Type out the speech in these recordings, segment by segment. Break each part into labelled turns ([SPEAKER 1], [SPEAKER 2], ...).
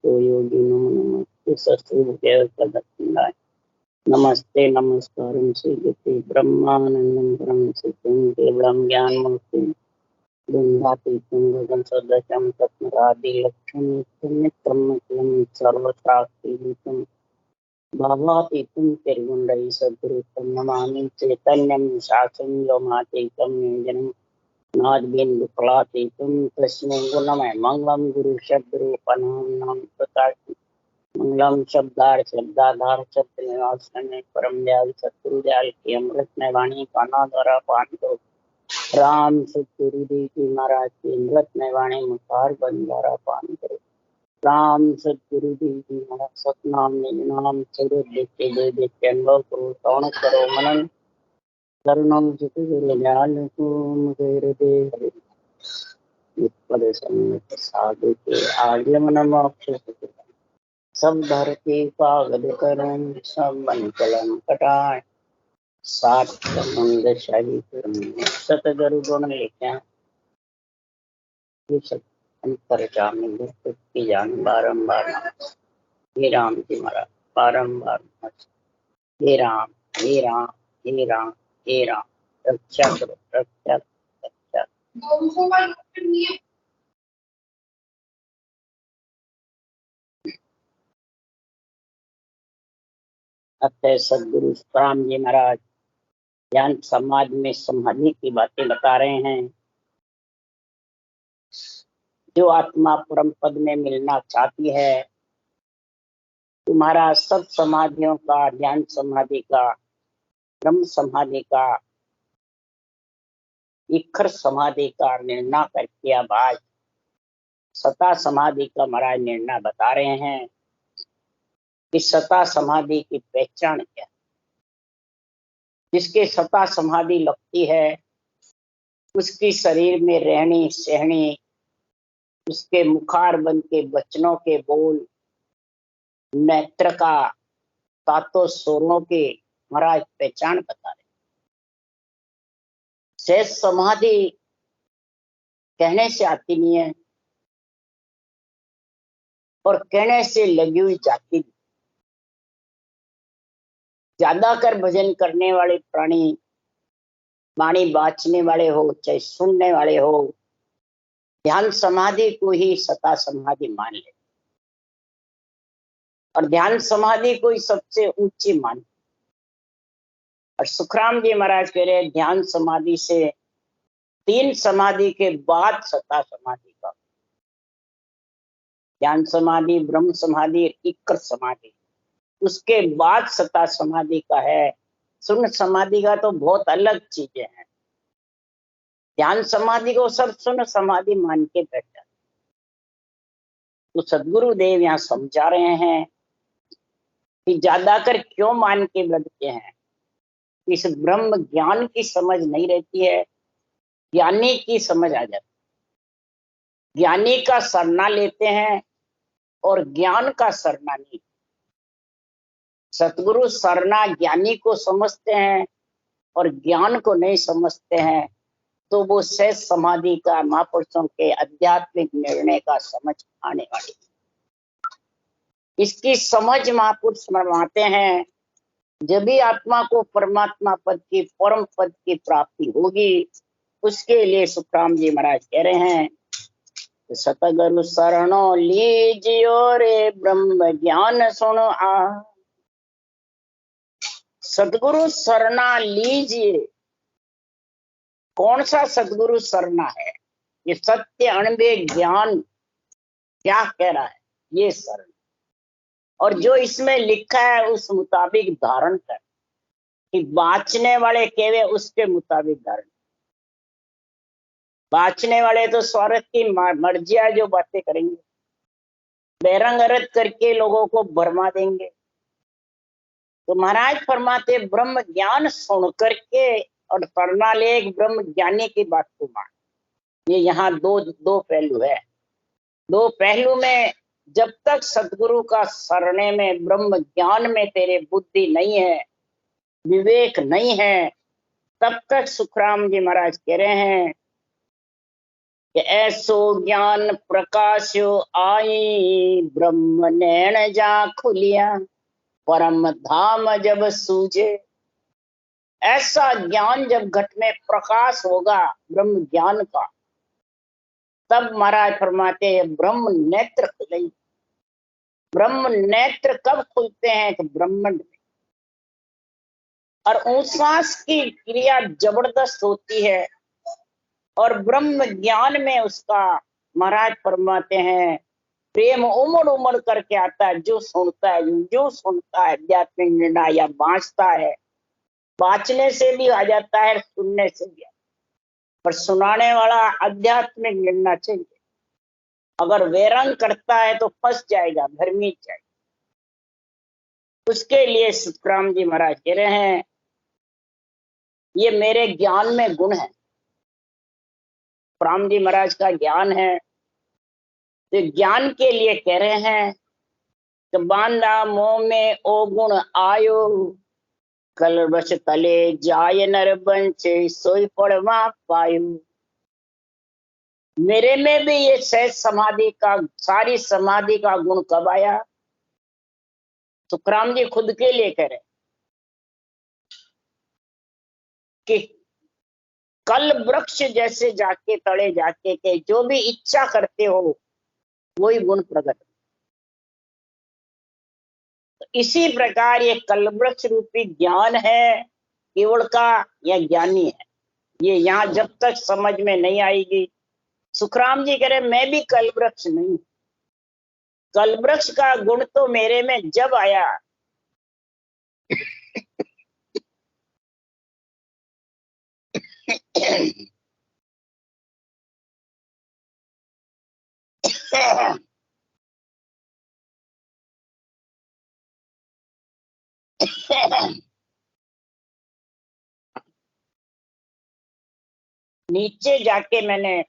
[SPEAKER 1] भक्तो योगी नमो नमस्ते नमस्ते नमस्कारं श्रीगते ब्रह्मानंदं परं सिद्धं केवलं ज्ञानमूर्तिं बृंदातीतं गगन सदृशं तत्मरादिलक्ष्मीं नित्यं सर्वशास्त्रीयुतं भावातीतं तिरुगुण्डै सद्गुरुतं नमामि चैतन्यं शासनं व्योमातीतं निरञ्जनं नादबिन्दुफलातीतं तस्मै गुणमय मंगलं गुरुशब्दरूपनां प्रकाश मंगलम शब्दाधार शब्द निवास करने परम दयाल सतगुरु दयाल की अमृत में वाणी काना द्वारा पान करो। राम सतगुरु देव जी महाराज की अमृत में वाणी मुखार बन द्वारा पान करो। राम सतगुरु देव जी महाराज सतनाम निज नाम स्वरूप देखते दे देखते अनुभव करो श्रवण करो मनन करुणम चित गुरु दयाल को मुझे हृदय पद सन्निध साधु के आर्य मोक्ष सब धरती कागज करम सब मन कलम कटाए सात समुंद शाही सतगुरु गुण लिख्या अंतर जामी की जान बारंबार हे राम जी महाराज बारंबार हे राम हे राम हे राम हे राम रक्षा करो रक्षा रक्षा। अतः सदगुरु राम जी महाराज ज्ञान समाज में समाधि की बातें बता रहे हैं। जो आत्मा परम पद में मिलना चाहती है, तुम्हारा सब समाधियों का, ज्ञान समाधि का, ब्रह्म समाधि का, इखर समाधि का निर्णय करके अब आज सता समाधि का महाराज निर्णय बता रहे हैं कि सता समाधि की पहचान क्या है। जिसके सता समाधि लगती है उसकी शरीर में रहनी सहनी, उसके मुखार बन के वचनों के बोल, नेत्र का तातो स्वरों के महाराज पहचान बता रहे। शेष समाधि कहने से आती नहीं है और कहने से लगी हुई जाती नहीं। ज्यादा कर भजन करने वाले प्राणी, वाणी बाँचने वाले हो चाहे सुनने वाले हो, ध्यान समाधि को ही सता समाधि मान ले और ध्यान समाधि को ही सबसे ऊंची मान। और सुखराम जी महाराज कह रहे ध्यान समाधि से 3 समाधि के बाद सता समाधि का, ध्यान समाधि, ब्रह्म समाधि, इक्र समाधि, उसके बाद सता समाधि का है। शून्य समाधि का तो बहुत अलग चीजें हैं। ध्यान समाधि को सब शून्य समाधि मान के बैठा। तो सदगुरु देव यहाँ समझा रहे हैं कि ज्यादा कर क्यों मान के बैठते हैं। इस ब्रह्म ज्ञान की समझ नहीं रहती है, ज्ञानी की समझ आ जाती। ज्ञानी का सरना लेते हैं और ज्ञान का सरना नहीं। सतगुरु सरना ज्ञानी को समझते हैं और ज्ञान को नहीं समझते हैं, तो वो शेष समाधि का, महापुरुषों के आध्यात्मिक निर्णय का समझ आने वाली। इसकी समझ महापुरुष फरमाते हैं जब भी आत्मा को परमात्मा पद की, परम पद की प्राप्ति होगी। उसके लिए सुखराम जी महाराज कह रहे हैं सतगुरु शरणो लीजियो रे ब्रह्म ज्ञान सुनो आ। सतगुरु शरणा लीजिए। कौन सा सतगुरु शरणा है? ये सत्य अणबे ज्ञान क्या कह रहा है, ये शरण। और जो इसमें लिखा है उस मुताबिक धारण कर, कि बाँचने वाले केवल उसके मुताबिक धारण। बाँचने वाले तो स्वार्थ की मर्जियां जो बातें करेंगे, बेरंग अरत करके लोगों को भरमा देंगे। तो महाराज फरमाते ब्रह्म ज्ञान सुन करके और करना ले एक ब्रह्म ज्ञानी की बात को मान। ये यहाँ दो पहलू है। 2 पहलू में जब तक सतगुरु का सरने में, ब्रह्म ज्ञान में तेरे बुद्धि नहीं है, विवेक नहीं है, तब तक सुखराम जी महाराज कह रहे हैं कि ऐसो ज्ञान प्रकाशो आई, ब्रह्म नैण जा खुलिया, परम धाम जब सूझे। ऐसा ज्ञान जब घट में प्रकाश होगा ब्रह्म ज्ञान का, तब महाराज फरमाते हैं ब्रह्म नेत्र खुलेंगे। ब्रह्म नेत्र कब खुलते हैं? तो ब्रह्मंड में। और उश्वास की क्रिया जबरदस्त होती है, और ब्रह्म ज्ञान में उसका महाराज फरमाते हैं प्रेम उमड़ उमड़ करके आता है। जो सुनता है आध्यात्मिक निर्णय या बांचता है, बांचने से भी आ जाता है, सुनने से भी। पर सुनाने वाला आध्यात्मिक निर्णय चाहिए। अगर वैरंग करता है तो फंस जाएगा, भ्रमित जाएगा। उसके लिए सुखराम जी महाराज कह रहे हैं ये मेरे ज्ञान में गुण है। राम जी महाराज का ज्ञान है, तो ज्ञान के लिए कह रहे हैं कि बांधा मोह में ओ गुण आयो, कलवश तले जाय नर बंचे, सोई पड़वा पायु। मेरे में भी ये सहज समाधि का, सारी समाधि का गुण कब आया? सुखराम जी खुद के लिए कह रहे कि कल वृक्ष जैसे जाके तड़े जाके के जो भी इच्छा करते हो वही गुण प्रकट। तो इसी प्रकार ये कल वृक्ष रूपी ज्ञान है केवल का या ज्ञानी है, ये यहाँ जब तक समझ में नहीं आएगी। सुखराम जी कह रहे मैं भी कल वृक्ष नहीं। कल वृक्ष का गुण तो मेरे में जब आया नीचे जाके मैंने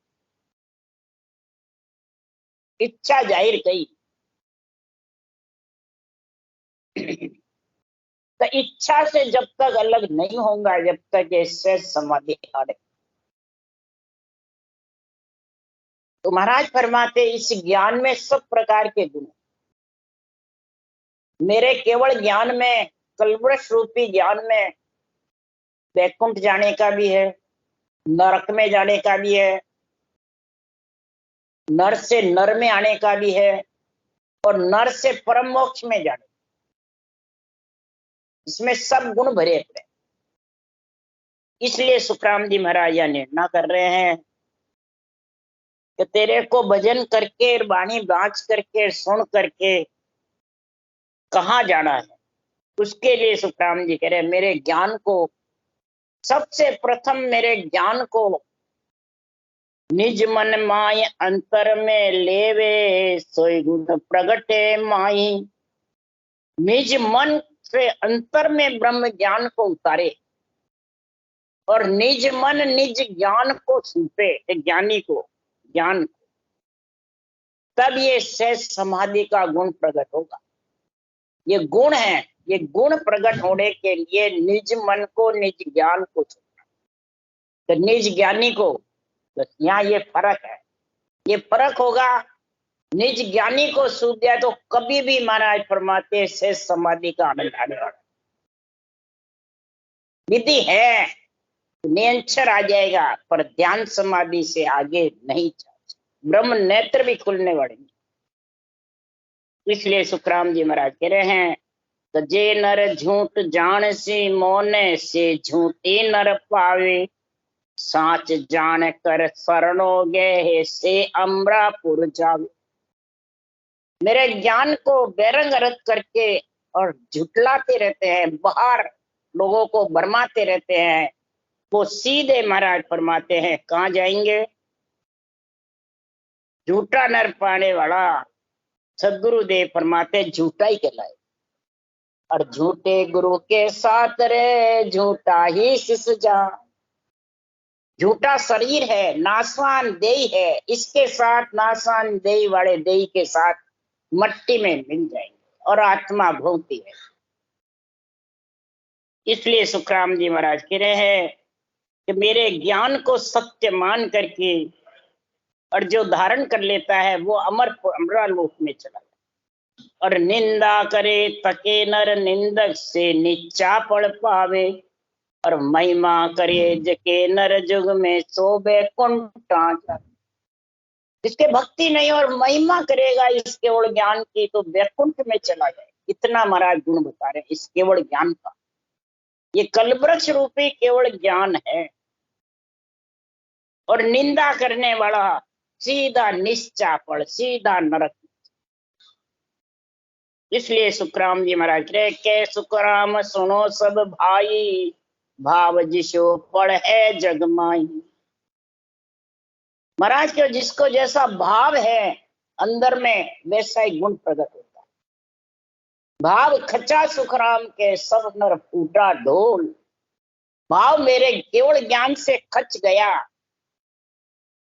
[SPEAKER 1] इच्छा जाहिर की। तो इच्छा से जब तक अलग नहीं होगा, जब तक इससे समाधि आड़े। तो महाराज फरमाते इस ज्ञान में सब प्रकार के गुण। मेरे केवल ज्ञान में, कलवृक्ष रूपी ज्ञान में वैकुंठ जाने का भी है, नरक में जाने का भी है, नर से नर में आने का भी है, और नर से परम मोक्ष में जाने। इसमें सब गुण भरे पड़े। इसलिए सुखराम जी महाराज यह निर्णय कर रहे हैं कि तेरे को भजन करके, वाणी बाँच करके, सुन करके कहाँ जाना है। उसके लिए सुखराम जी कह रहे मेरे ज्ञान को, सबसे प्रथम मेरे ज्ञान को निज मन माय अंतर में लेवे, सोई गुण प्रगटे माई। निज मन से अंतर में ब्रह्म ज्ञान को उतारे, और निज मन निज ज्ञान को सूपे, ज्ञानी को, ज्ञान को, तब ये सहज समाधि का गुण प्रकट होगा। ये गुण है, ये गुण प्रकट होने के लिए निज मन को, निज ज्ञान को छूना। तो निज ज्ञानी को, तो यहाँ ये फर्क है। ये फर्क होगा, निज ज्ञानी को सूझ जाए तो कभी भी महाराज फरमाते से समाधि का आनंद आने वाला। विधि है, नियंत्रण आ जाएगा, पर ध्यान समाधि से आगे नहीं जा। ब्रह्म नेत्र भी खुलने वाले। इसलिए सुखराम जी महाराज कह रहे हैं तो जे नर झूठ जान से मोने से झूठी नर पावे, साच जान कर शरणो गए से अमरापुर जावे। मेरे ज्ञान को बेरंग रख करके और झुटलाते रहते हैं, बाहर लोगों को भरमाते रहते हैं, वो सीधे महाराज फरमाते हैं कहाँ जाएंगे? झूठा नर पाने वाला सदगुरुदेव फरमाते झूठा ही कहलाए। और झूठे गुरु के साथ रे झूठा ही शिष जा। झूठा शरीर है, नासवान देही है, इसके साथ नासवान देही वाले देही के साथ मट्टी में मिल जाएंगे, और आत्मा भोगती है। इसलिए सुखराम जी महाराज कह रहे हैं कि मेरे ज्ञान को सत्य मान करके और जो धारण कर लेता है वो अमर लोक में चला जाए। और निंदा करे तके नर निंदक से नीचा पड़ पावे, और महिमा करे जके नर जुग में सो बैकुंठा जाए। जिसके भक्ति नहीं और महिमा करेगा इस केवल ज्ञान की तो बैकुंठ में चला जाए। इतना महाराज गुण बता रहे इस केवल ज्ञान का। ये कलवृक्ष रूपी केवल ज्ञान है। और निंदा करने वाला सीधा निश्चापड़, सीधा नरक। इसलिए सुखराम जी महाराज रे के सुखराम सुनो सब भाई, भाव जिसो पड़ है जग माई। महाराज के जिसको जैसा भाव है अंदर में वैसा ही गुण प्रकट होता है। भाव खचा सुखराम के सब नर फूटा ढोल। भाव मेरे केवल ज्ञान से खच गया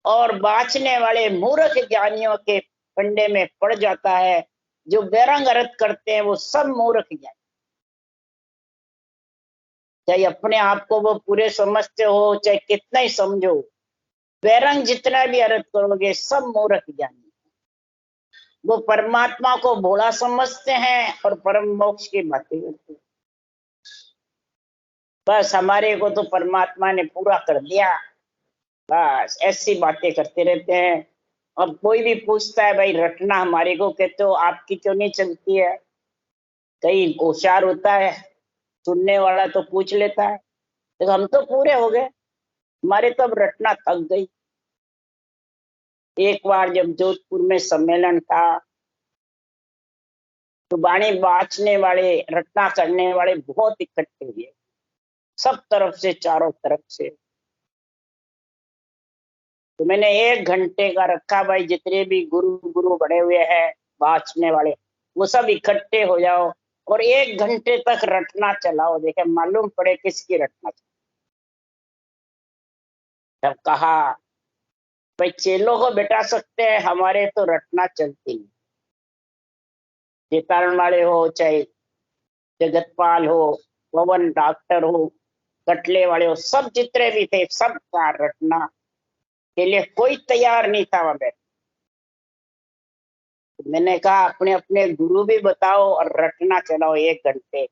[SPEAKER 1] और बाँचने वाले मूर्ख ज्ञानियों के फंडे में पड़ जाता है। जो बेरंग अर्थ करते हैं वो सब मूर्ख ज्ञानी, चाहे अपने आप को वो पूरे समझते हो चाहे कितना ही समझो, बेरंग जितना भी अर्थ करोगे सब मूर्ख ज्ञानी। वो परमात्मा को भोला समझते हैं और परम मोक्ष की बातें करते हैं। बस हमारे को तो परमात्मा ने पूरा कर दिया, बस ऐसी बातें करते रहते हैं। अब कोई भी पूछता है भाई रटना हमारे को कहते हो आपकी क्यों नहीं चलती है, कई होशियार होता है सुनने वाला तो पूछ लेता है, तो हम तो पूरे हो गए, हमारे तो अब रटना थक गई। एक बार जब जोधपुर में सम्मेलन था तो वाणी बाँचने वाले रटना करने वाले बहुत इकट्ठे हुए, सब तरफ से चारों तरफ से। तो मैंने 1 घंटे का रखा, भाई जितने भी गुरु बने हुए हैं बाँचने वाले वो सब इकट्ठे हो जाओ और 1 घंटे तक रटना चलाओ, देखे मालूम पड़े किसकी रटना। तब कहा भाई चेलों को बिठा सकते हैं, हमारे तो रटना चलती नहीं। चितारण वाले हो चाहे जगतपाल हो, पवन डॉक्टर हो, कटले वाले हो, सब जितने भी थे सब का रटना के लिए कोई तैयार नहीं था वहां। मैंने कहा अपने अपने गुरु भी बताओ और रटना चलाओ 1 घंटे,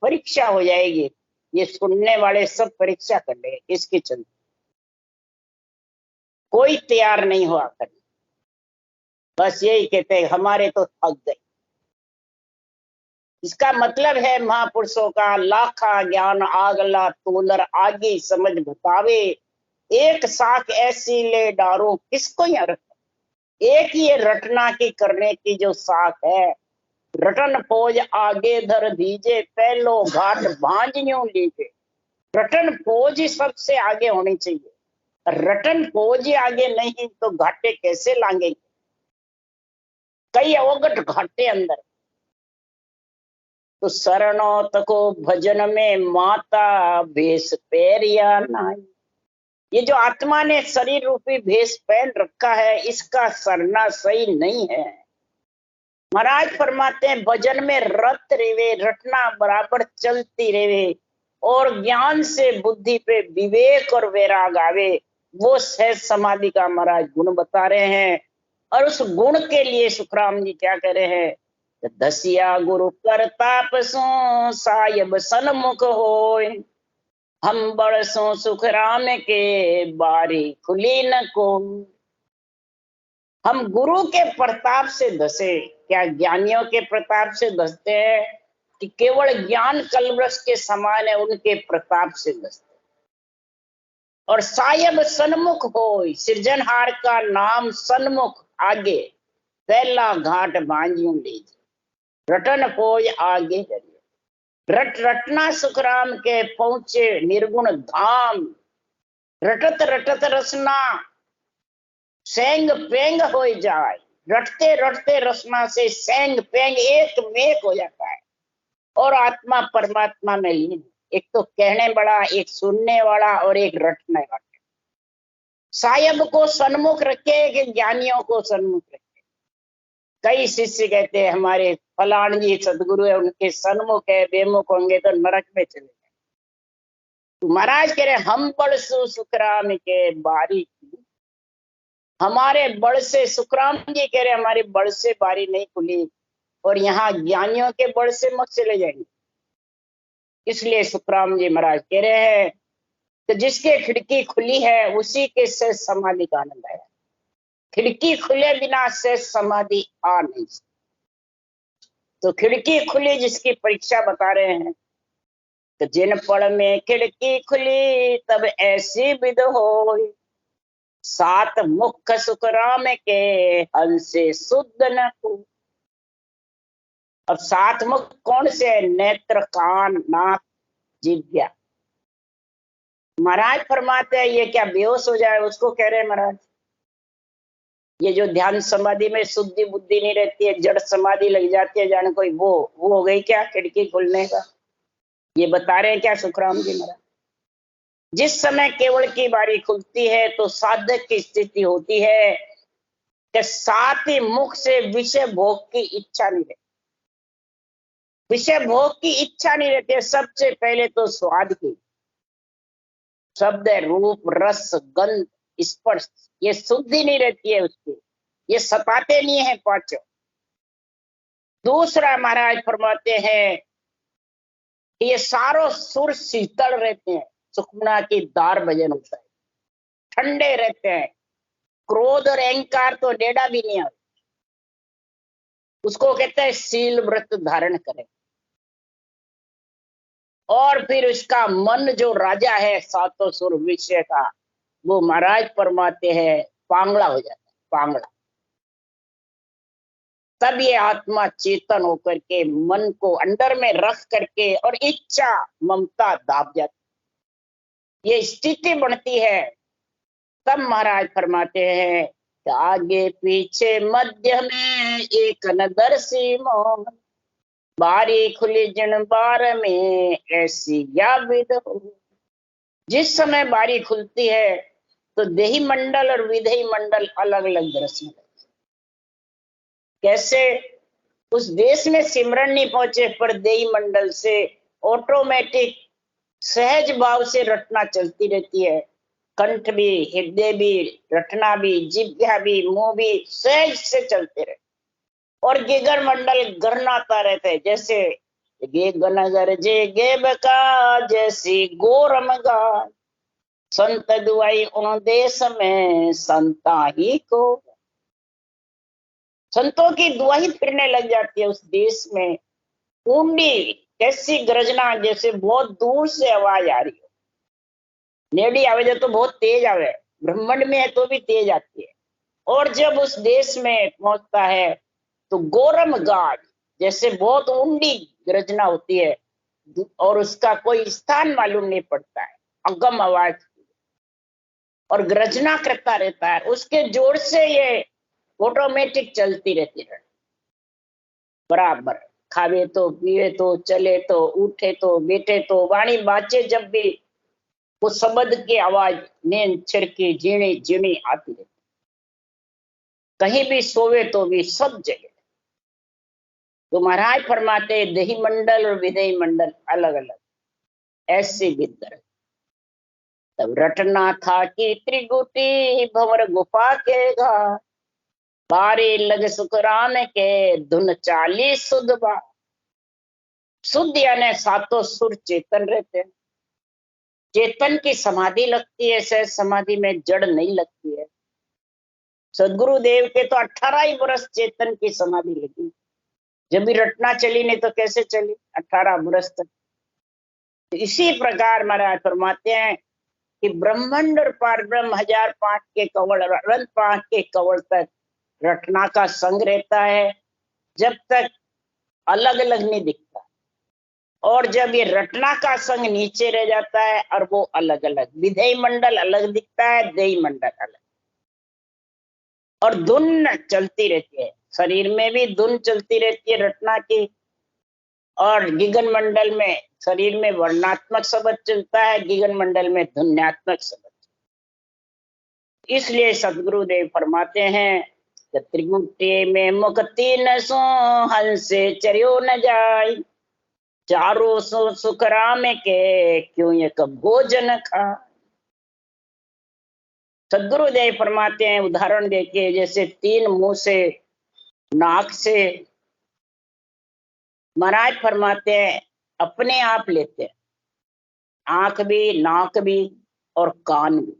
[SPEAKER 1] परीक्षा हो जाएगी। ये सुनने वाले सब परीक्षा कर ले इसकी चलती। कोई तैयार नहीं हुआ करने, बस यही कहते हमारे तो थक गए। इसका मतलब है महापुरुषों का लाखा ज्ञान आगला तोलर आगे समझ बतावे, एक साख ऐसी ले डारो किसको यहाँ रख। एक ही रटना की करने की जो साख है, रटन फौज आगे धर दीजे पहलो घाट भांजन्यों लीजे। रटन फौज ही सबसे आगे होनी चाहिए, रटन फौज ही आगे नहीं तो घाटे कैसे लांगेंगे। कई अवगत घाटे अंदर। तो शरणों तको भजन में माता भेष पैरिया नाई। ये जो आत्मा ने शरीर रूपी भेष पहन रखा है इसका सरना सही नहीं है। महाराज फरमाते हैं भजन में रत रेवे, रटना बराबर चलती रेवे और ज्ञान से बुद्धि पे विवेक और वैराग आवे, वो सहज समाधि का महाराज गुण बता रहे हैं। और उस गुण के लिए सुखराम जी क्या कह रहे हैं, दसिया गुरु प्रताप सो सायब सन्मुख होय, हम बरसों सुखराम के बारी खुली न को। हम गुरु के प्रताप से धसे, क्या ज्ञानियों के प्रताप से धसते हैं कि केवल ज्ञान कलवृक्ष के समान है उनके प्रताप से धसते। और सायब सन्मुख होय, सृजनहार का नाम सन्मुख आगे, पहला घाट भांजियों लीजिए, रटन फौज आगे करिए। रटना सुखराम के पहुंचे निर्गुण धाम, रटत रटत रसना सेंग पेंग हो जाए। रटते रटते रसना से सेंग पेंग एक मेक हो जाता है और आत्मा परमात्मा में लीन। एक तो कहने वाला, एक सुनने वाला और एक रटने वाला। सायब को सन्मुख रखे कि ज्ञानियों को सन्मुख रखे। कई शिष्य कहते हैं हमारे फलान जी सदगुरु है, उनके सन्मुख है, बेमुख होंगे तो नरक में चले जाए। तो महाराज कह रहे हम बड़सु सुखराम के बारी, हमारे बड़ से, सुखराम जी कह रहे हमारे बड़ से बारी नहीं खुली, और यहाँ ज्ञानियों के बड़ से मत चले जाएंगे। इसलिए सुखराम जी महाराज कह रहे हैं कि जिसके खिड़की खुली है उसी के से समाधि का आनंद आया। खिड़की खुले बिना से समाधि आ नहीं सकती। तो खिड़की खुली जिसकी परीक्षा बता रहे हैं, तो जिन पड़ में खिड़की खुली तब ऐसी विध हो, सात मुख सुखराम के हंसे शुद्ध न हो। अब सात मुख कौन से? नेत्र, कान, नाक, जिह्वा। महाराज फरमाते हैं ये क्या बेहोश हो जाए उसको कह रहे हैं महाराज। ये जो ध्यान समाधि में शुद्धि बुद्धि नहीं रहती है, जड़ समाधि लग जाती है, जाने कोई वो हो गई क्या खिड़की खुलने का? ये बता रहे हैं क्या सुखराम जी महाराज? जिस समय केवल की बारी खुलती है तो साधक की स्थिति होती है कि साथ ही मुख से विषय भोग की इच्छा नहीं रहती। विषय भोग की इच्छा नहीं रहती है। सबसे पहले तो स्वाद की, शब्द, रूप, रस, गंध, स्पर्श, ये शुद्धि नहीं रहती है उसकी, ये सताते नहीं है पांचों। दूसरा महाराज फरमाते हैं कि ये सारों सुर शीतल रहते हैं, सुखमना की दार भजन होता है, ठंडे रहते हैं। क्रोध और अहंकार तो डेढ़ा भी नहीं आता। उसको कहते हैं शील व्रत धारण करें। और फिर उसका मन जो राजा है सातों सुर विषय का, वो महाराज फरमाते हैं पांगड़ा हो जाता है, पांगड़ा। तब ये आत्मा चेतन होकर के मन को अंदर में रख करके और इच्छा ममता दाब जाती, ये स्थिति बनती है। तब महाराज फरमाते हैं कि आगे पीछे मध्य में एक नदर्शी मौन, बारी खुली जिन बार में ऐसी या विध हो। जिस समय बारी खुलती है तो देही मंडल और विधेय मंडल अलग अलग दृश्य में। कैसे? उस देश में सिमरन नहीं पहुंचे पर देही मंडल से ऑटोमेटिक सहज भाव से रटना चलती रहती है। कंठ भी, हृदय भी, रटना भी, जिह्वा भी, मुंह भी सहज से चलते रहे। और गिगर मंडल गरनाता रहते हैं, जैसे गे गनगर जे गे बका जैसी गोरम गा, संत दुआई उन देश में संता ही को। संतों की दुआई फिरने लग जाती है उस देश में। ऊंडी कैसी गर्जना, जैसे बहुत दूर से आवाज आ रही हो। नेड़ी आवे तो बहुत तेज आवे, ब्रह्मांड में है तो भी तेज आती है। और जब उस देश में पहुंचता है तो गोरम गाड, जैसे बहुत ऊंडी गर्जना होती है और उसका कोई स्थान मालूम नहीं पड़ता है, अगम आवाज और गर्जना करता रहता है। उसके जोर से ये ऑटोमेटिक चलती रहती है बराबर। खावे तो, पीवे तो, चले तो, उठे तो, बैठे तो, वाणी बाचे जब भी वो शब्द की आवाज नींद छिड़की झीणी झीणी आती रहती। कहीं भी सोवे तो भी सब जगह। तो महाराज फरमाते देही मंडल और विधेय मंडल अलग अलग, ऐसे विद्र। तब रटना था कि त्रिगुटी भंवर गुफा के घा, बारी लग सुखराम के धुन 40 शुद्ध बा। शुद्ध यानी सातों सुर चेतन रहते हैं। चेतन की समाधि लगती है, सहज समाधि में जड़ नहीं लगती है। सदगुरु देव के तो 18 ही वर्ष चेतन की समाधि लगी, जब भी रटना चली नहीं तो कैसे चली 18 वर्ष तक। इसी प्रकार महाराज फरमाते हैं कि ब्रह्मांड और पार ब्रह्म 1005 के कवल और अनंत 5 के कवल तक रटना का संग रहता है, जब तक अलग अलग नहीं दिखता। और जब ये रटना का संग नीचे रह जाता है और वो अलग अलग, विधेय मंडल अलग दिखता है, देही मंडल अलग। और धुन चलती रहती है, शरीर में भी धुन चलती रहती है रटना की। और गिगन मंडल में शरीर में वर्णात्मक शब्द चलता है, गिगन मंडल में ध्वन्यात्मक शब्द। इसलिए सदगुरुदेव फरमाते हैं कि त्रिगुटे में मुख तीन सो हंसे चरियो न जाय, चारों सो सुख राम के क्यों एक भोजन खा। सदगुरुदेव फरमाते हैं उदाहरण देके, जैसे 3 मुंह से, नाक से, महाराज फरमाते हैं अपने आप लेते हैं, आंख भी, नाक भी और कान भी।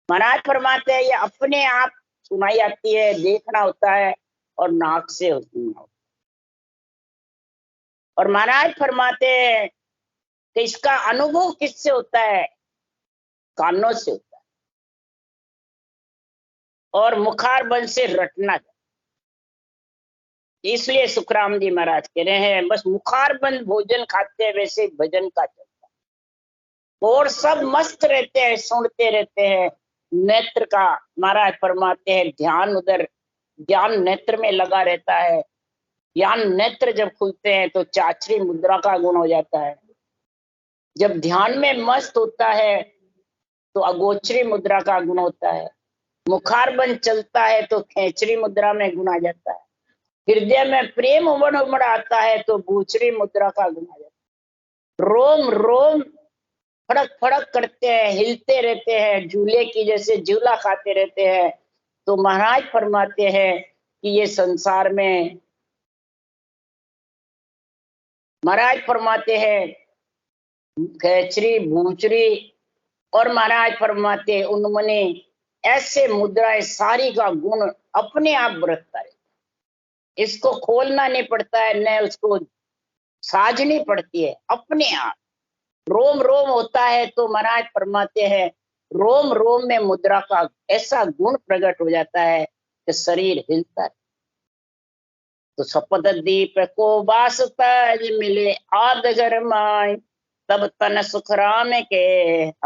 [SPEAKER 1] महाराज फरमाते हैं ये अपने आप सुनाई आती है, देखना होता है और नाक से सुनना होता है। और महाराज फरमाते हैं कि इसका अनुभव किससे होता है? कानों से होता है। और मुखारबंद से रटना जाता है। इसलिए सुखराम जी महाराज कह रहे हैं बस मुखारबंद भोजन खाते हैं, वैसे भजन का चलता है। और सब मस्त रहते हैं, सुनते रहते हैं। नेत्र का महाराज फरमाते हैं ध्यान उधर, ज्ञान नेत्र में लगा रहता है। ज्ञान नेत्र जब खुलते हैं तो चाचरी मुद्रा का गुण हो जाता है। जब ध्यान में मस्त होता है तो अगोचरी मुद्रा का गुण होता है। मुखारबंद चलता है तो खेचरी मुद्रा में गुण आ जाता है। हृदय में प्रेम उमड़ उमड़ आता है तो गुचरी मुद्रा का गुण आ जाता है। रोम रोम फड़क फड़क करते हैं, हिलते रहते हैं, झूले की जैसे झूला खाते रहते हैं। तो महाराज फरमाते हैं कि ये संसार में, महाराज फरमाते हैं खेचरी भूचरी, और महाराज फरमाते उन्होंने ऐसे मुद्राएं सारी का गुण अपने आप बरतता है। इसको खोलना नहीं पड़ता है, न उसको साजनी पड़ती है, अपने आप रोम रोम होता है। तो महाराज फरमाते हैं रोम रोम में मुद्रा का ऐसा गुण प्रकट हो जाता है कि शरीर हिलता है। तो सपद दीप को बास तज मिले आदगर माय, तब तन सुखराम के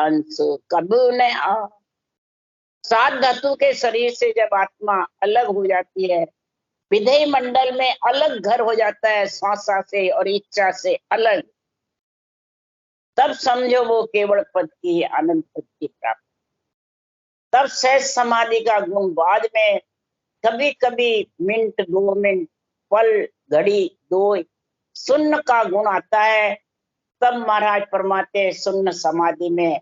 [SPEAKER 1] हंस कब न आ। 7 धातु के शरीर से जब आत्मा अलग हो जाती है, विधेय मंडल में अलग घर हो जाता है, श्वासा से और इच्छा से अलग, तब समझो वो केवल पद की है, आनंद पद की प्राप्ति। तब सहज समाधि का गुण बाद में कभी कभी मिनट 2 मिनट, पल, घड़ी, 2 शून्य का गुण आता है। तब महाराज फरमाते हैं शून्य समाधि में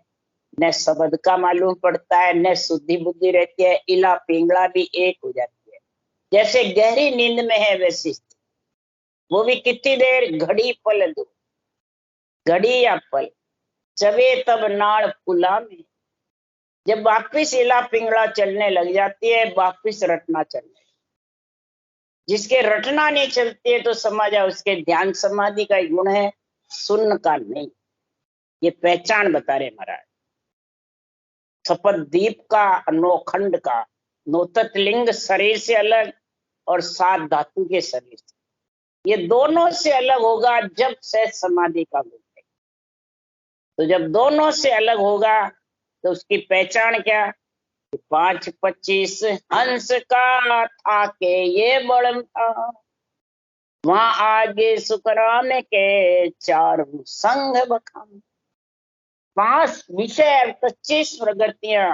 [SPEAKER 1] न शब्द का मालूम पड़ता है, न शुद्धि बुद्धि रहती है, इला पिंगला भी एक हो जाती है। जैसे गहरी नींद में है वैसी स्थिति, वो भी कितनी देर, घड़ी पल दो, घड़ी या पल, चवे तब नाड़ फुला में। जब वापिस इला पिंगला चलने लग जाती है, वापिस रटना चलने, जिसके रटना नहीं चलती है तो समझ आ उसके ध्यान समाधि का ही गुण है, सुन्न का नहीं। ये पहचान बता रहे महाराज। सपद दीप का, नौखंड का, नौतत लिंग शरीर से अलग और 7 धातु के शरीर से, ये दोनों से अलग होगा जब सहज समाधि का गुण है। तो जब दोनों से अलग होगा तो उसकी पहचान क्या? 5-25 हंस का था के ये बड़म था, वहां आगे सुखराम के 4 संग बखान। 5 विषय 25 प्रगतियां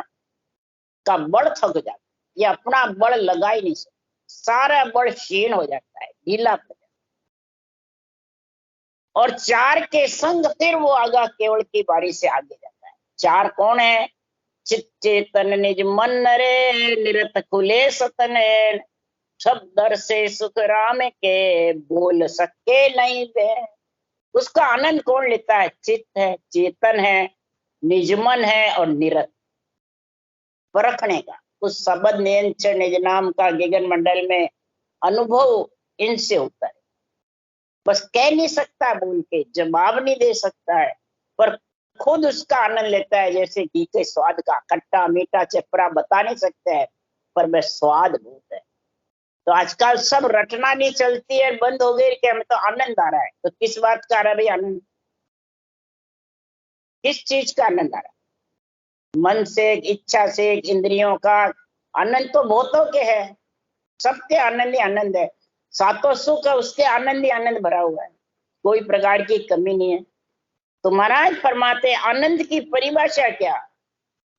[SPEAKER 1] का बड़ थक जाता है, ये अपना बड़ लगा ही नहीं सकता, सारा बड़ क्षीण हो जाता है, ढीला पड़ जाता है। और 4 के संग फिर वो आगा केवल की बारी से आगे जाता है। 4 कौन है? चित चेतन निज मन रे, निरत खुले सतन, सब दर से सुख राम के बोल सके नहीं दे। उसका आनंद कौन लेता है? चित्त है, चेतन है, निजमन है और निरत। परखने का उस शब्द निज नाम का गगन मंडल में अनुभव इनसे होता है। बस कह नहीं सकता, बोल के जवाब नहीं दे सकता है, पर खुद उसका आनंद लेता है। जैसे घी के स्वाद का, खट्टा मीठा चपरा बता नहीं सकते हैं, पर वह स्वाद बहुत है। तो आजकल सब रटना नहीं चलती है, बंद हो गई कि हमें तो आनंद आ रहा है। तो किस बात का आ रहा है भाई आनंद? किस चीज का आनंद आ रहा है? मन से, इच्छा से, इंद्रियों का आनंद तो बहुतों के है, सबके आनंद ही आनंद है। सातों सुख है, उसके आनंद ही आनंद भरा हुआ है, कोई प्रकार की कमी नहीं है। तो महाराज फरमाते आनंद की परिभाषा क्या?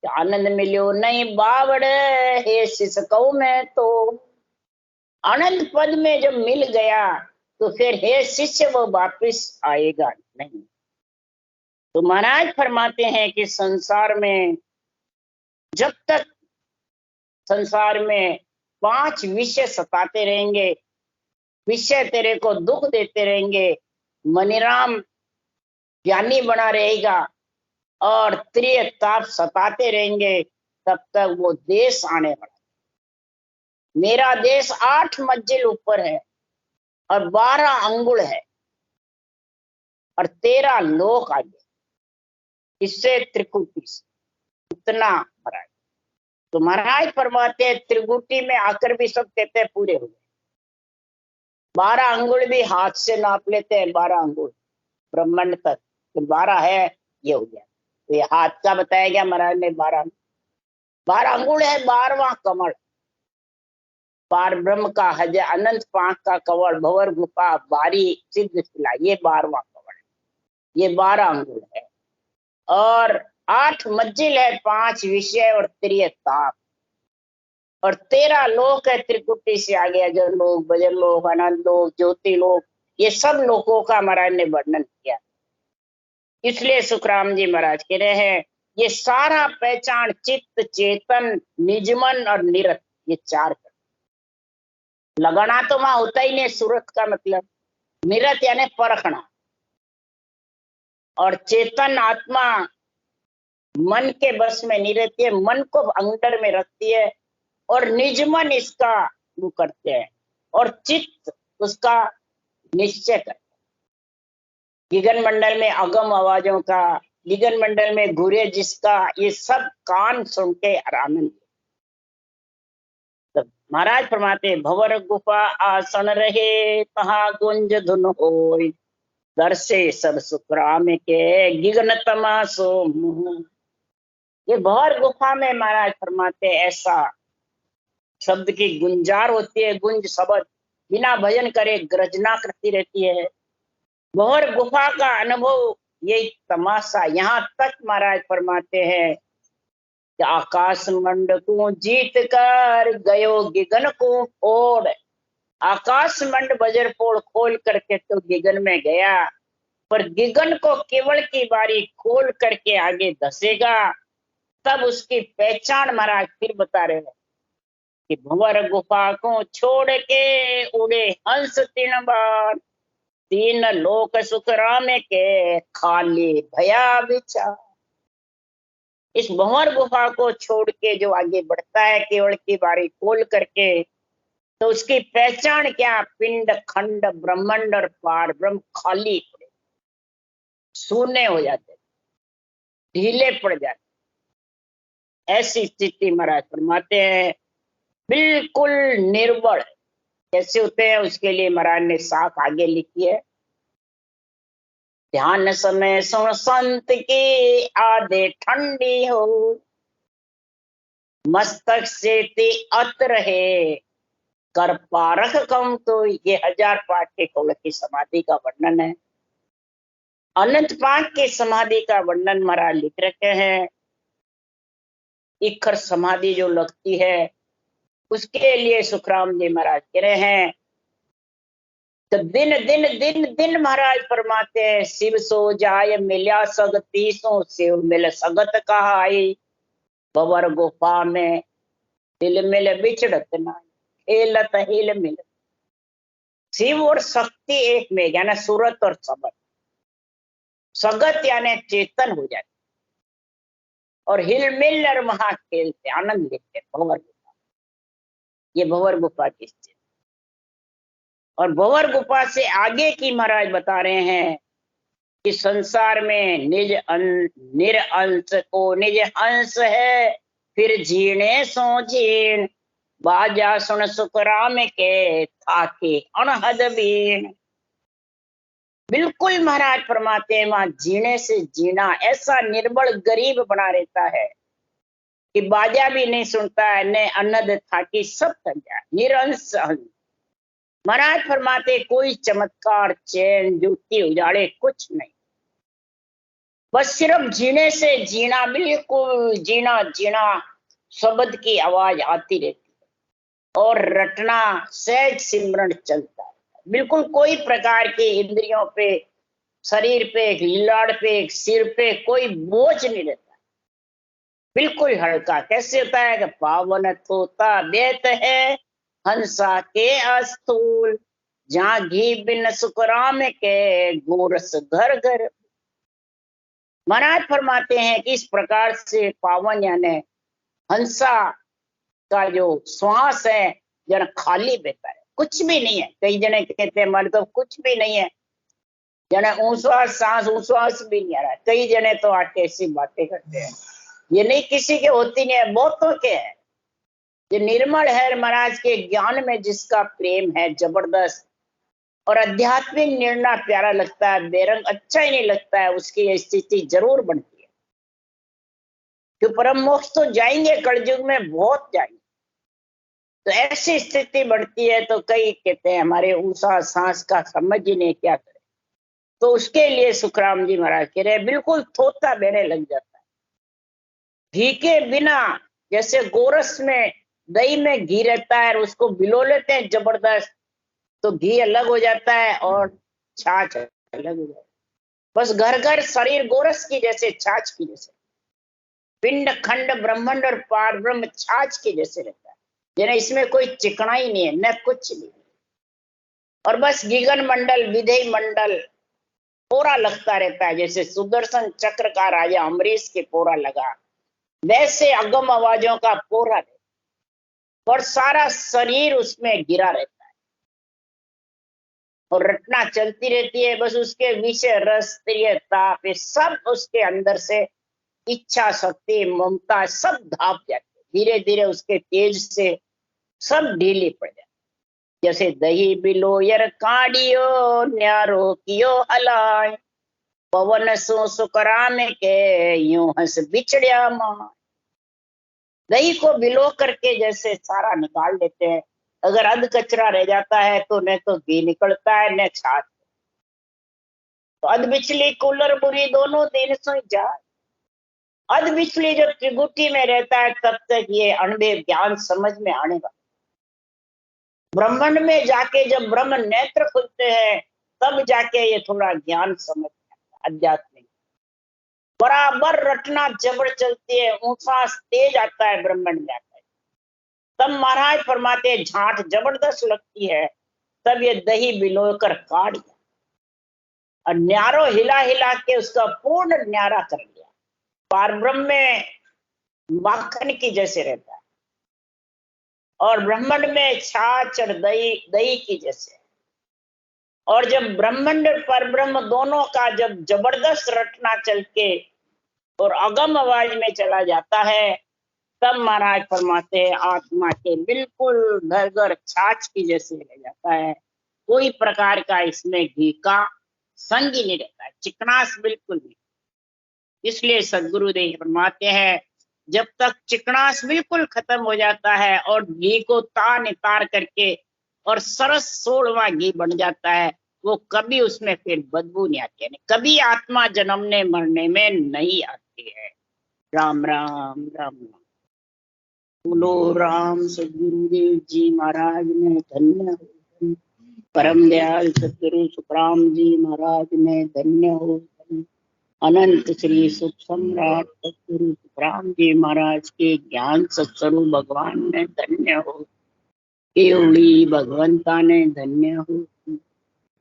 [SPEAKER 1] आनंद मिलो नहीं बावड़ हे सिसकऊ में। तो आनंद पद में जब मिल गया तो फिर हे शिष्य वो वापिस आएगा नहीं। तो महाराज फरमाते हैं कि संसार में जब तक संसार में 5 विषय सताते रहेंगे, विषय तेरे को दुख देते रहेंगे, मनीराम ज्ञानी बना रहेगा और त्रिय ताप सताते रहेंगे, तब तक वो देश आने वाला। मेरा देश 8 मंजिल ऊपर है और 12 अंगुल है और 13 लोक आगे, इससे त्रिकुटी से इतना महाराज। तो महाराज फरमाते हैं त्रिकुटी में आकर भी सब कहते हैं पूरे हो गए। 12 अंगुल भी हाथ से नाप लेते हैं, 12 अंगुल ब्रह्मांड तक, तो 12 है, ये हो गया। तो ये हाथ का बताया गया महाराज ने, 12 अंगुल है, 12वां कमल पार ब्रह्म का हज अनंत 5 का कवल भंवर गुफा बारी सिद्ध शिला, ये 12वां कवल, ये 12 अंगुल है। और 8 मंजिल है, 5 विषय और 3 ताप और 13 लोक है त्रिकुटी से आगे, अजर लोक, भजन लोक, अनंत लोक, ज्योति लोक, ये सब लोकों का महाराज ने वर्णन किया। इसलिए सुखराम जी महाराज कह रहे हैं ये सारा पहचान चित्त, चेतन, निजमन और निरत, ये 4 लगाना तो वहां होता ही नहीं। सूरत का मतलब निरत यानी परखना, और चेतन आत्मा मन के बस में नहीं रहती है, मन को अंदर में रखती है, और निजमन इसका वो करते हैं, और चित्त उसका निश्चय करते हैं। गगन मंडल में अगम आवाजों का, गगन मंडल में घूरे जिसका, ये सब कान सुन के आनंद। महाराज फरमाते भंवर गुफा आसन रहे, कहा गुंज धुन होय, दर्शे सब सुखराम के गिगन तमासो मुँह। ये भंवर गुफा में महाराज फरमाते ऐसा शब्द की गुंजार होती है, गुंज शब्द बिना भजन करे गर्जना करती रहती है। भंवर गुफा का अनुभव ये तमाशा, यहाँ तक महाराज फरमाते हैं आकाश मंड को जीत कर गयो गिगन को फोड़। आकाश मंड बजर फोड़ खोल करके तो गिगन में गया, पर गिगन को केवल की बारी खोल करके आगे धसेगा, तब उसकी पहचान महाराज फिर बता रहे हैं कि भंवर गुफा को छोड़ के उड़े हंस 3 बार, 3 लोक सुख राम के खाली भया विचार। इस भंवर गुफा को छोड़ के जो आगे बढ़ता है केवल की बारी खोल करके, तो उसकी पहचान क्या, पिंड खंड ब्रह्मांड और पार ब्रह्म खाली पड़े, शून्य हो जाते, ढीले पड़ जाते। ऐसी स्थिति महाराज फरमाते हैं बिल्कुल निर्बल कैसे होते हैं, उसके लिए महाराज ने साफ आगे लिखी है। ध्यान समय सुन संत की आधे ठंडी हो, मस्तक से ते अत रहे कर पारख कम। तो ये 1000 पाठ के कौल की समाधि का वर्णन है। अनंत पाठ के समाधि का वर्णन महाराज लिख रखे हैं। इखर समाधि जो लगती है उसके लिए सुखराम जी महाराज कह रहे हैं तो दिन दिन दिन दिन महाराज फरमाते हैं शिव सो जाय मिल्या सगती सो शिव मिल सगत कहाई, भंवर गुफा में दिल मिल बिछड़त ना खेलत हिल मिल। शिव और शक्ति एक में, यानी सूरत और सबत, सगत यानी चेतन हो जाते और हिल मिल और वहां खेलते आनंद लेते भंवर गुफा। ये भंवर गुफा की स्थिति। और भंवर गुफा से आगे की महाराज बता रहे हैं कि संसार में निरअंश को निज अंश है, फिर जीणे सो जीण, बाजा सुन सुखराम के थाके अनहद बीन। बिल्कुल महाराज फरमाते हैं वहां जीने से जीना ऐसा निर्बल गरीब बना रहता है कि बाजा भी नहीं सुनता है, न अनहद थाकी, सब थक जाए, निरंश अंश। महाराज फरमाते कोई चमत्कार चैन ज्योति उजाड़े कुछ नहीं, बस सिर्फ जीने से जीना, बिल्कुल जीना जीना, शब्द की आवाज आती रहती है और रटना सहज सिमरन चलता है। बिल्कुल कोई प्रकार की इंद्रियों पे, शरीर पे, लीलाड़ पे, सिर पे कोई बोझ नहीं रहता, बिल्कुल हल्का। कैसे होता है कि पावन तोता देत है हंसा के अस्तूल, जहाँ घी बिन सुखराम के गोरस घर घर। महाराज फरमाते हैं कि इस प्रकार से पावन यानी हंसा का जो श्वास है जरा खाली बेता है, कुछ भी नहीं है। कई जने कहते हैं हमारे तो कुछ भी नहीं है, जने ऊंश्वास सांस ऊंश्वास भी नहीं आ रहा है। कई जने तो आके ऐसी बातें करते हैं, ये नहीं किसी के होती नहीं है, बहुतों के है। ये निर्मल है महाराज के ज्ञान में जिसका प्रेम है जबरदस्त, और आध्यात्मिक निर्णय प्यारा लगता है, बेरंग अच्छा ही नहीं लगता है, उसकी ये स्थिति जरूर बनती है। क्यों परम मोक्ष तो जाएंगे, कलयुग में बहुत जाएंगे, तो ऐसी स्थिति बढ़ती है। तो कई कहते हैं हमारे ऊंचा सांस का समझ ही नहीं क्या करे, तो उसके लिए सुखराम जी महाराज कह रहे बिल्कुल थोथा बहने लग जाता है। घी के बिना, जैसे गोरस में दही में घी रहता है और उसको भिगो लेते हैं जबरदस्त, तो घी अलग हो जाता है और छाछ अलग हो जाता है। बस घर घर शरीर गोरस की जैसे, छाछ की जैसे, पिंड खंड ब्रह्मांड और पार ब्रह्म छाछ के जैसे रहता है, यानी इसमें कोई चिकनाई नहीं है न कुछ नहीं। और बस गीगन मंडल विधेय मंडल पोरा लगता रहता है, जैसे सुदर्शन चक्र का राजा अमरीश के पोरा लगा, वैसे अगम आवाजों का पोरा रहता है, और सारा शरीर उसमें गिरा रहता है और रटना चलती रहती है। बस उसके विषय रस प्रिय ताप ये सब उसके अंदर से, इच्छा शक्ति ममता सब धाप जाती है, धीरे धीरे उसके तेज से सब ढीली पड़ जाती। जैसे दही बिलोयर काढ़ियो न्यारो कियो हलाय, पवन सो सुकराम के यूं हंस बिछड़िया मां। दही को बिलो करके जैसे सारा निकाल देते हैं, अगर अध कचरा रह जाता है तो न तो घी निकलता है न छाछ, तो अध बिचली कूलर बुरी दोनों दिन सोई जाए। अध बिचली जो त्रिगुटी में रहता है तब तक ये अणबे ज्ञान समझ में आने वाला, ब्रह्मांड में जाके जब ब्रह्म नेत्र खुलते हैं तब जाके ये थोड़ा ज्ञान समझ में आता है। आध्यात्मिक बराबर रटना जबर चलती है, ऊंचा तेज आता है ब्रह्मांड में आता है, तब महाराज फरमाते झांट जबरदस्त लगती है। तब ये दही बिलोकर काट दिया और न्यारो हिला हिला के उसका पूर्ण न्यारा कर लिया। पार ब्रह्म में माखन की जैसे रहता है और ब्रह्मांड में छाछ और दही दही की जैसे। और जब ब्रह्मांड पर ब्रह्म दोनों का जब जबरदस्त रटना चल के और अगम आवाज में चला जाता है, तब महाराज फरमाते हैं आत्मा के बिल्कुल घर घर छाछ की जैसे रह जाता है, कोई प्रकार का इसमें घी का संग ही नहीं रहता है, चिकनास बिल्कुल नहीं। इसलिए सदगुरुदेव फरमाते हैं जब तक चिकनास बिल्कुल खत्म हो जाता है और घी को तार करके और सरस 16वां घी बन जाता है, वो कभी उसमें फिर बदबू नहीं आती है, कभी आत्मा जन्मने मरने में नहीं आती है। राम राम राम राम। बोलो राम सदगुरुदेव जी महाराज ने धन्य हो, परम दयाल सदगुरु सुखराम जी महाराज ने धन्य हो, अनंत श्री सुख सम्राट सदगुरु सुखराम जी महाराज के ज्ञान सत्स्वरूप भगवान ने धन्य हो, केवड़ी भगवंता ने धन्य हो,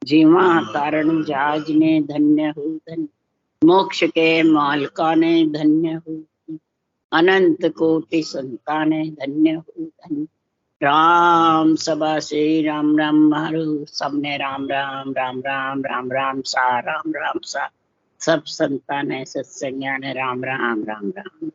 [SPEAKER 1] जीवा तारण जहाज ने धन्य हो, धन्य मोक्ष के मालका ने धन्य हो, अनंत कोटि संताने धन्य हो, धन्य। राम सभा से राम राम मारो, सबने राम राम राम राम राम राम सा राम राम सा, सब संतान सत्संज्ञान राम राम राम राम।